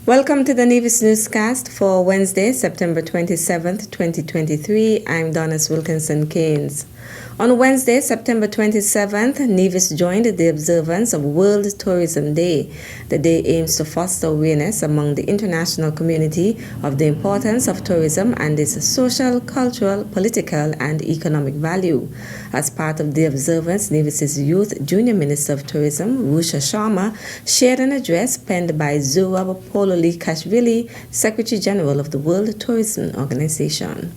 Welcome to the Nevis newscast for Wednesday, September 27th, 2023. I'm Donis Wilkinson Keynes. On Wednesday, September 27th, Nevis joined the observance of World Tourism Day. The day aims to foster awareness among the international community of the importance of tourism and its social, cultural, political, and economic value. As part of the observance, Nevis's Youth Junior Minister of Tourism, Rusha Sharma, shared an address penned by Zurab Pololi-Kashvili, Secretary General of the World Tourism Organization.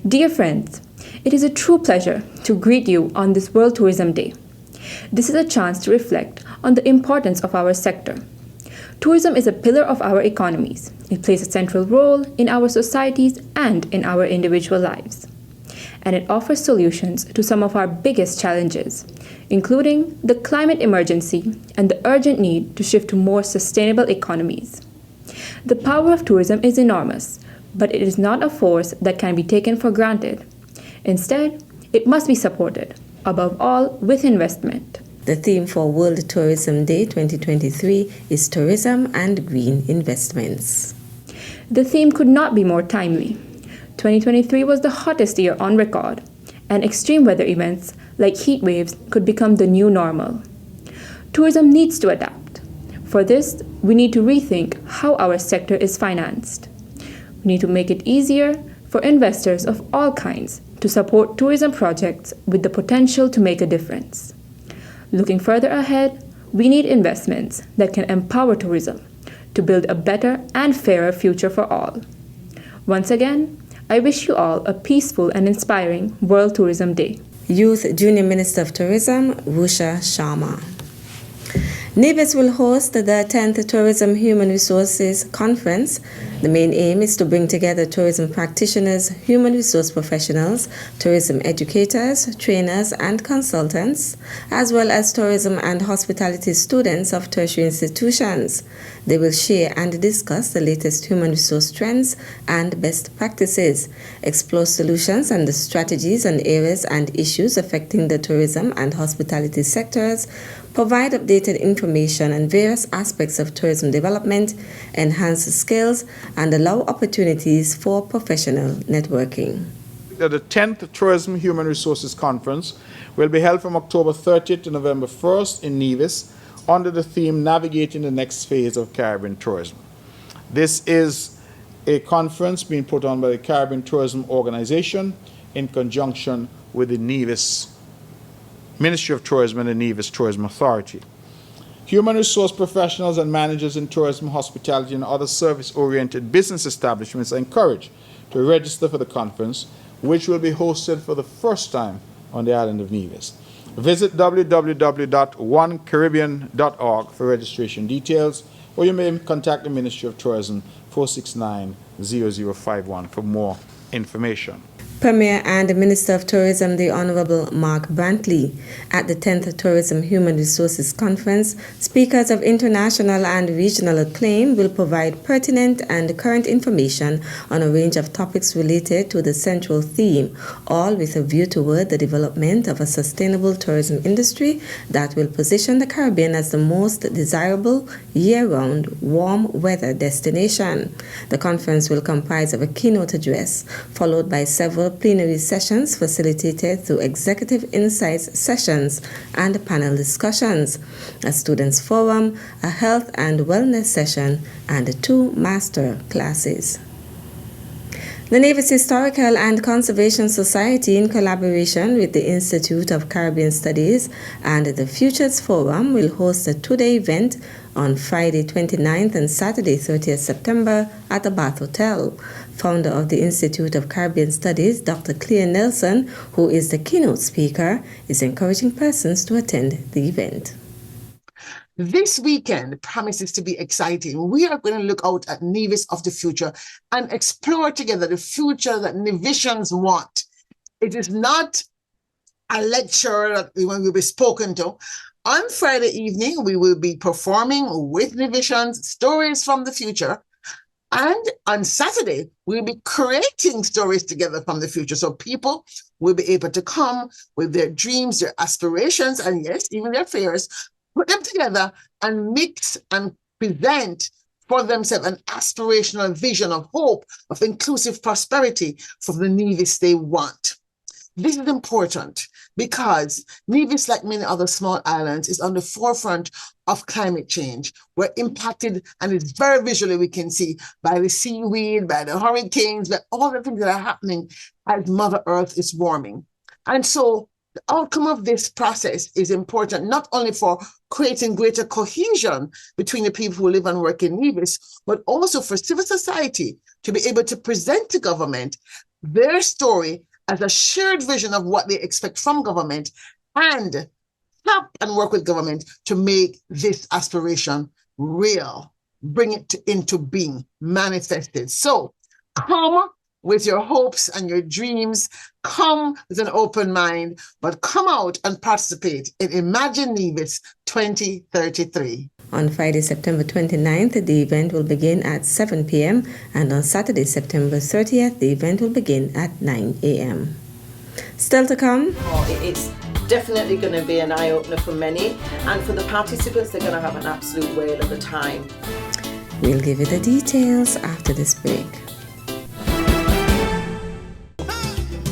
Dear friends, it is a true pleasure to greet you on this World Tourism Day. This is a chance to reflect on the importance of our sector. Tourism is a pillar of our economies. It plays a central role in our societies and in our individual lives. And it offers solutions to some of our biggest challenges, including the climate emergency and the urgent need to shift to more sustainable economies. The power of tourism is enormous, but it is not a force that can be taken for granted. Instead, it must be supported, above all, with investment. The theme for World Tourism Day 2023 is Tourism and Green Investments. The theme could not be more timely. 2023 was the hottest year on record, and extreme weather events like heat waves could become the new normal. Tourism needs to adapt. For this, we need to rethink how our sector is financed. We need to make it easier for investors of all kinds to support tourism projects with the potential to make a difference. Looking further ahead, we need investments that can empower tourism to build a better and fairer future for all. Once again, I wish you all a peaceful and inspiring World Tourism Day. Youth Junior Minister of Tourism, Rusha Sharma. Nevis will host the 10th Tourism Human Resources Conference. The main aim is to bring together tourism practitioners, human resource professionals, tourism educators, trainers, and consultants, as well as tourism and hospitality students of tertiary institutions. They will share and discuss the latest human resource trends and best practices, explore solutions and the strategies on areas and issues affecting the tourism and hospitality sectors, provide updated information on various aspects of tourism development, enhance skills, and allow opportunities for professional networking. The 10th Tourism Human Resources Conference will be held from October 30th to November 1st in Nevis under the theme Navigating the Next Phase of Caribbean Tourism. This is a conference being put on by the Caribbean Tourism Organization in conjunction with the Nevis Ministry of Tourism and the Nevis Tourism Authority. Human resource professionals and managers in tourism, hospitality, and other service-oriented business establishments are encouraged to register for the conference, which will be hosted for the first time on the island of Nevis. Visit www.onecaribbean.org for registration details, or you may contact the Ministry of Tourism 469-0051 for more information. Premier and Minister of Tourism, the Honorable Mark Brantley. At the 10th Tourism Human Resources Conference, speakers of international and regional acclaim will provide pertinent and current information on a range of topics related to the central theme, all with a view toward the development of a sustainable tourism industry that will position the Caribbean as the most desirable year-round warm weather destination. The conference will comprise of a keynote address, followed by several plenary sessions facilitated through executive insights sessions and panel discussions, a students forum, a health and wellness session, and 2 master classes. The Nevis Historical and Conservation Society, in collaboration with the Institute of Caribbean Studies and the Futures Forum, will host a 2-day event on Friday 29th and Saturday 30th September at the Bath Hotel. Founder of the Institute of Caribbean Studies, Dr. Claire Nelson, who is the keynote speaker, is encouraging persons to attend the event. This weekend promises to be exciting. We are going to look out at Nevis of the future and explore together the future that Nevisians want. It is not a lecture that we will be spoken to. On Friday evening, we will be performing with Nevisians stories from the future. And on Saturday, we'll be creating stories together from the future. So people will be able to come with their dreams, their aspirations, and yes, even their fears, put them together and mix and present for themselves an aspirational vision of hope, of inclusive prosperity for the Nevis they want. This is important because Nevis, like many other small islands, is on the forefront of climate change. We're impacted, and it's very visually we can see, by the seaweed, by the hurricanes, by all the things that are happening as Mother Earth is warming. And so the outcome of this process is important, not only for creating greater cohesion between the people who live and work in Nevis, but also for civil society to be able to present to government their story as a shared vision of what they expect from government, and help and work with government to make this aspiration real, bring it into being, manifested. So come with your hopes and your dreams, come with an open mind, but come out and participate in Imagine Nevis 2033. On Friday, September 29th, the event will begin at 7 p.m. and on Saturday, September 30th, the event will begin at 9 a.m. Still to come. It's definitely going to be an eye-opener for many, and for the participants, they're going to have an absolute whale of a time. We'll give you the details after this break.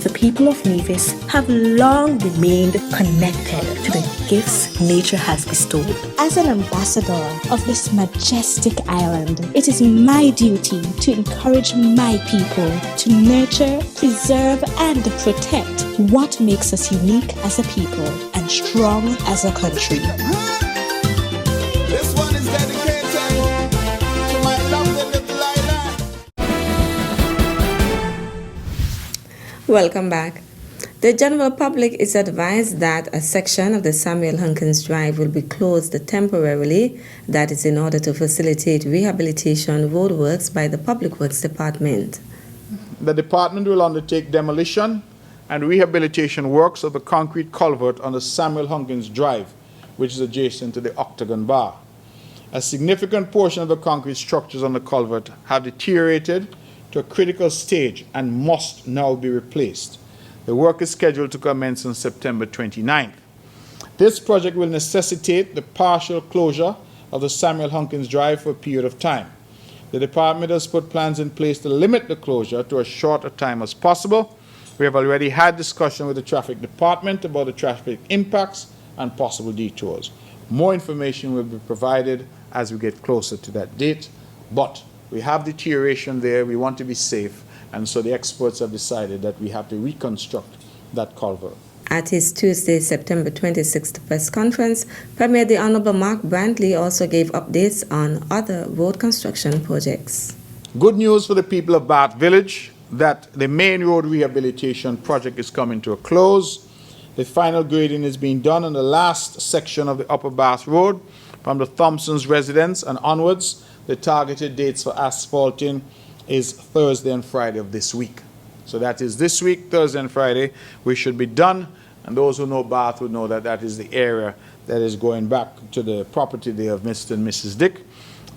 The people of Nevis have long remained connected to the gifts nature has bestowed. As an ambassador of this majestic island, it is my duty to encourage my people to nurture, preserve, and protect what makes us unique as a people and strong as a country. This one is dedicated to my lovely little island. Welcome back. The general public is advised that a section of the Samuel Hunkins Drive will be closed temporarily. That is in order to facilitate rehabilitation roadworks by the Public Works Department. The department will undertake demolition and rehabilitation works of the concrete culvert on the Samuel Hunkins Drive, which is adjacent to the Octagon Bar. A significant portion of the concrete structures on the culvert have deteriorated to a critical stage and must now be replaced. The work is scheduled to commence on September 29th. This project will necessitate the partial closure of the Samuel Hunkins Drive for a period of time. The department has put plans in place to limit the closure to as short a time as possible. We have already had discussion with the traffic department about the traffic impacts and possible detours. More information will be provided as we get closer to that date, but we have deterioration there. We want to be safe, and so the experts have decided that we have to reconstruct that culvert. At his Tuesday, September 26th press conference, Premier the Honorable Mark Brantley also gave updates on other road construction projects. Good news for the people of Bath Village that the main road rehabilitation project is coming to a close. The final grading is being done on the last section of the Upper Bath Road from the Thompson's residence and onwards. The targeted dates for asphalting is Thursday and Friday of this week. So that is this week, Thursday and Friday, we should be done. And those who know Bath would know that that is the area that is going back to the property there of Mr. and Mrs. Dick.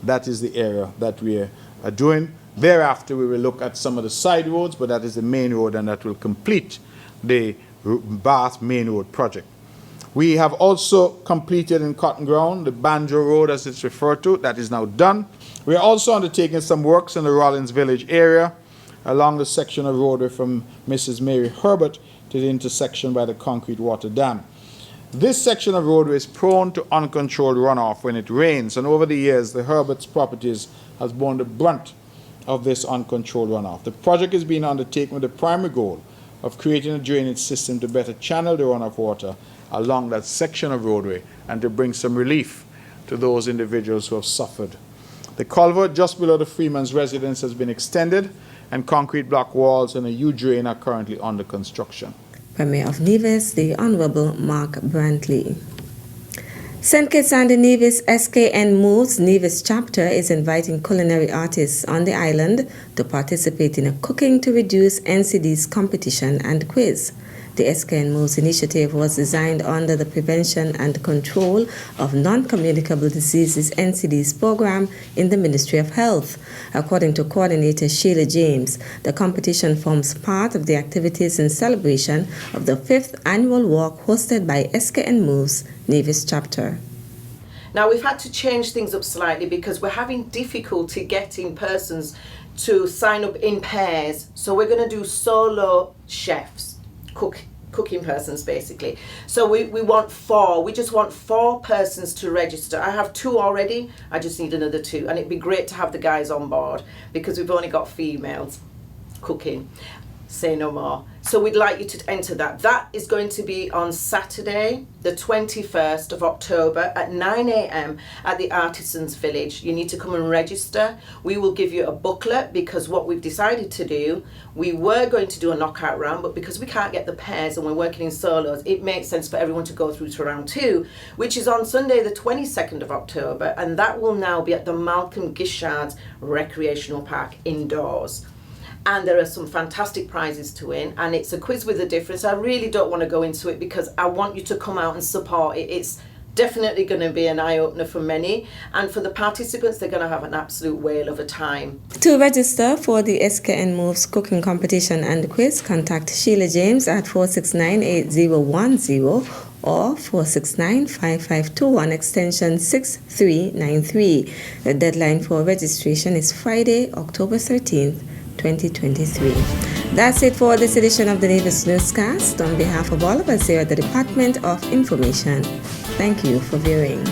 That is the area that we are doing. Thereafter, we will look at some of the side roads, but that is the main road, and that will complete the Bath Main Road project. We have also completed in Cotton Ground the Banjo Road, as it's referred to. That is now done. We are also undertaking some works in the Rollins Village area along the section of roadway from Mrs. Mary Herbert to the intersection by the concrete water dam. This section of roadway is prone to uncontrolled runoff when it rains, and over the years, the Herbert's properties has borne the brunt of this uncontrolled runoff. The project is being undertaken with the primary goal of creating a drainage system to better channel the runoff water along that section of roadway and to bring some relief to those individuals who have suffered. The culvert just below the Freeman's residence has been extended, and concrete block walls and a U-drain are currently under construction. Premier of Nevis, the Honorable Mark Brantley. St. Kitts and Nevis SKN Moves Nevis chapter is inviting culinary artists on the island to participate in a Cooking to Reduce NCD's competition and quiz. The SKN Moves initiative was designed under the Prevention and Control of Non-Communicable Diseases NCD's program in the Ministry of Health. According to coordinator Sheila James, the competition forms part of the activities in celebration of the 5th annual walk hosted by SKN Moves Nevis chapter. Now we've had to change things up slightly because we're having difficulty getting persons to sign up in pairs. So we're going to do solo chefs, cooking persons basically. So we want 4. We just want 4 persons to register. I have 2 already. I just need another 2, and it'd be great to have the guys on board because we've only got females cooking. Say no more. So we'd like you to enter that. That is going to be on Saturday, the 21st of October at 9 a.m. at the Artisans Village. You need to come and register. We will give you a booklet because what we've decided to do, we were going to do a knockout round, but because we can't get the pairs and we're working in solos, it makes sense for everyone to go through to round 2, which is on Sunday, the 22nd of October, and that will now be at the Malcolm Gishards Recreational Park indoors. And there are some fantastic prizes to win, and it's a quiz with a difference. I really don't want to go into it because I want you to come out and support it. It's definitely going to be an eye-opener for many, and for the participants, they're going to have an absolute whale of a time. To register for the SKN Moves cooking competition and quiz, contact Sheila James at 469-8010 or 469-5521 extension 6393. The deadline for registration is Friday, October 13th. 2023. That's it for this edition of the Nevis Newscast. On behalf of all of us here at the Department of Information, thank you for viewing.